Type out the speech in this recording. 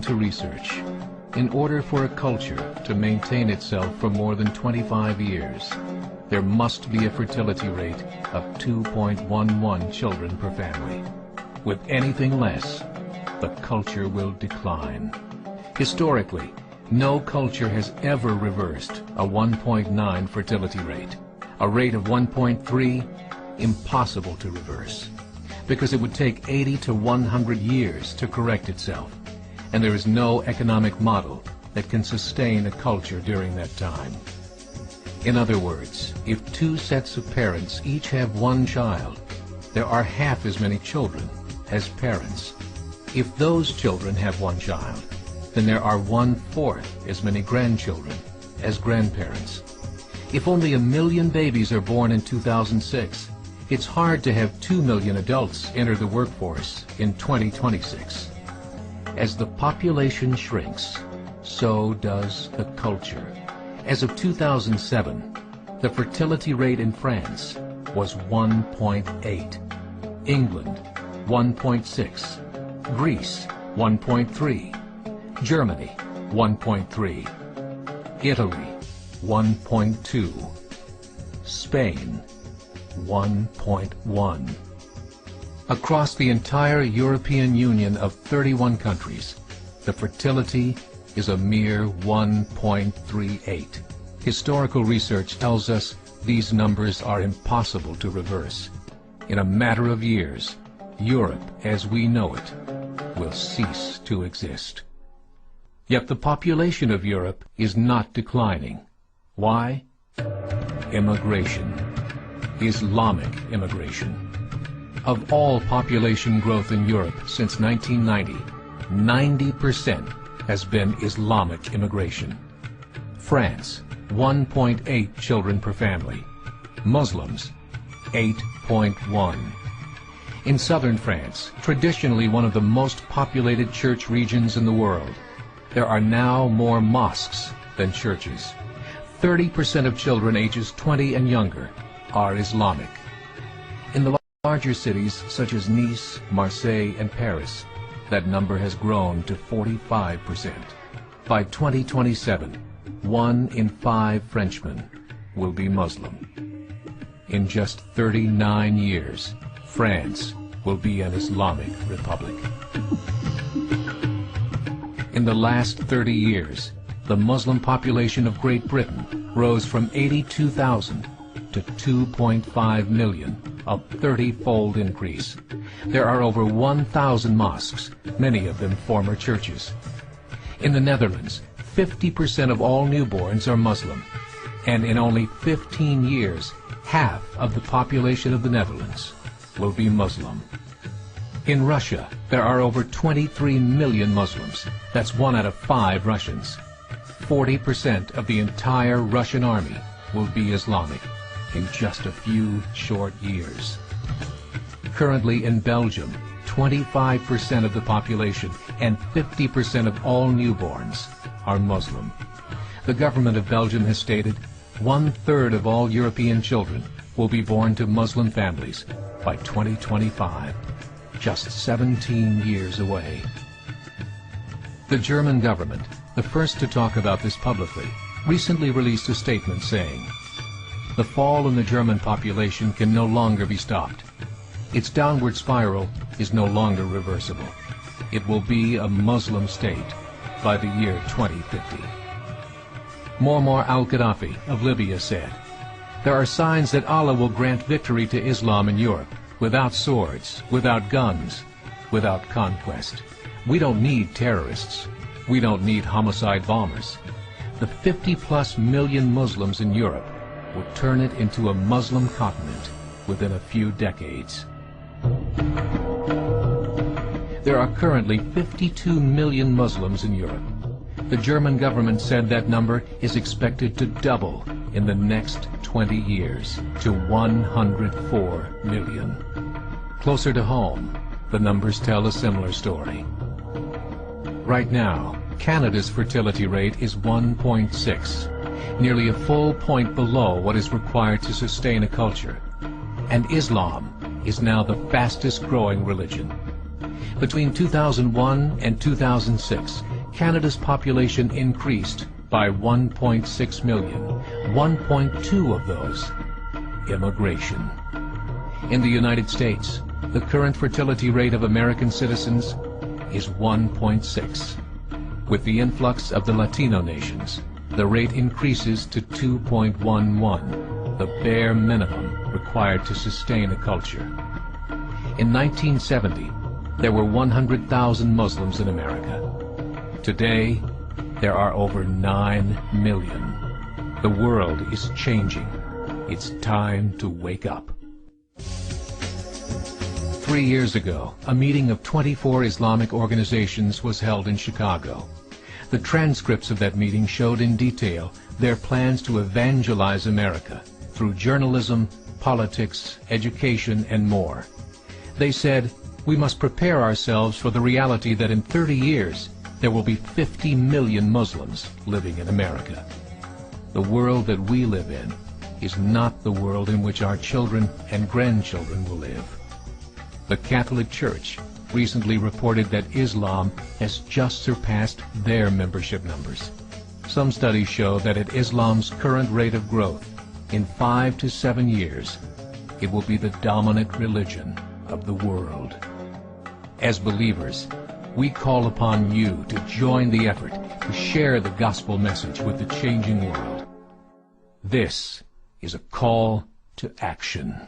to research. In order for a culture to maintain itself for more than 25 years, there must be a fertility rate of 2.11 children per family. With anything less, the culture will decline. Historically, no culture has ever reversed a 1.9 fertility rate. A rate of 1.3, impossible to reverse, because it would take 80 to 100 years to correct itself, and there is no economic model that can sustain a culture during that time. In other words, if two sets of parents each have one child, there are half as many children as parents. If those children have one child, then there are 1/4 as many grandchildren as grandparents. If only 1 million babies are born in 2006, it's hard to have 2 million adults enter the workforce in 2026. As the population shrinks, so does the culture. As of 2007, the fertility rate in France was 1.8, England 1.6, Greece 1.3, Germany 1.3, Italy 1.2, Spain 1.1. Across the entire European Union of 31 countries, the fertility is a mere 1.38. Historical research tells us these numbers are impossible to reverse. In a matter of years, Europe as we know it will cease to exist. Yet the population of Europe is not declining. Why? Immigration. Islamic immigration. Of all population growth in Europe since 1990, 90% has been Islamic immigration. France, 1.8 children per family. Muslims, 8.1. In southern France, traditionally one of the most populated church regions in the world, there are now more mosques than churches. 30% of children ages 20 and younger are Islamic. In the larger cities such as Nice, Marseille, and Paris, that number has grown to 45%. By 2027, 1 in 5 Frenchmen will be Muslim. In just 39 years, France will be an Islamic republic. In the last 30 years, the Muslim population of Great Britain rose from 82,000 to 2.5 million, a 30-fold increase. There are over 1,000 mosques, many of them former churches. In the Netherlands, 50% of all newborns are Muslim, and in only 15 years, half of the population of the Netherlands will be Muslim. In Russia, there are over 23 million Muslims. That's 1 out of 5 Russians. 40% of the entire Russian army will be Islamic in just a few short years. Currently in Belgium, 25% of the population and 50% of all newborns are Muslim. The government of Belgium has stated 1/3 of all European children will be born to Muslim families by 2025, just 17 years away. The German government, the first to talk about this publicly, recently released a statement saying, "The fall in the German population can no longer be stopped. Its downward spiral is no longer reversible. It will be a Muslim state by the year 2050. Muammar al-Gaddafi of Libya said, "There are signs that Allah will grant victory to Islam in Europe, without swords, without guns, without conquest. We don't need terrorists. We don't need homicide bombers. The 50+ million Muslims in Europe will turn it into a Muslim continent within a few decades." There are currently 52 million Muslims in Europe. The German government said that number is expected to double in the next 20 years to 104 million. Closer to home, the numbers tell a similar story. Right now, Canada's fertility rate is 1.6, nearly a full point below what is required to sustain a culture. And Islam is now the fastest growing religion. Between 2001 and 2006, Canada's population increased by 1.6 million, 1.2 of those immigration. In the United States, the current fertility rate of American citizens is 1.6. With the influx of the Latino nations, the rate increases to 2.11, the bare minimum required to sustain a culture. In 1970, there were 100,000 Muslims in America. Today, there are over 9 million. The world is changing. It's time to wake up. 3 years ago, a meeting of 24 Islamic organizations was held in Chicago. The transcripts of that meeting showed in detail their plans to evangelize America through journalism, politics, education, and more. They said, we must prepare ourselves for the reality that in 30 years, there will be 50 million Muslims living in America. The world that we live in is not the world in which our children and grandchildren will live. The Catholic Church recently reported that Islam has just surpassed their membership numbers. Some studies show that at Islam's current rate of growth, in 5 to 7 years, it will be the dominant religion of the world. As believers, we call upon you to join the effort to share the gospel message with the changing world. This is a call to action.